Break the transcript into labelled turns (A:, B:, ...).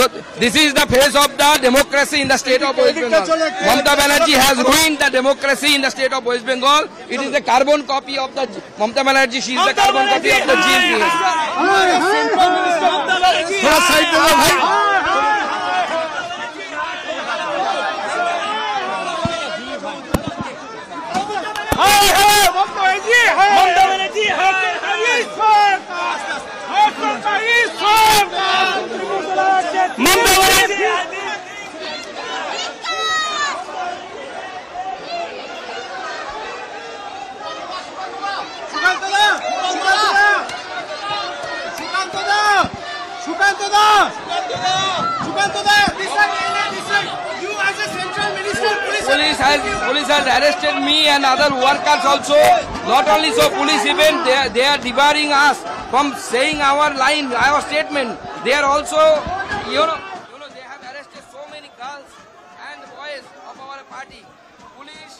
A: So this is the face of the democracy in the state of West Bengal. Mamata Banerjee has ruined the democracy in the state of West Bengal. It is the carbon copy of the Mamata Banerjee. She is the carbon copy of the GMPS. Police has arrested me and other workers also. Not only so, police even they are debarring us from saying our line, our statement. They are also, you know, they have arrested so many girls and boys of our party. Police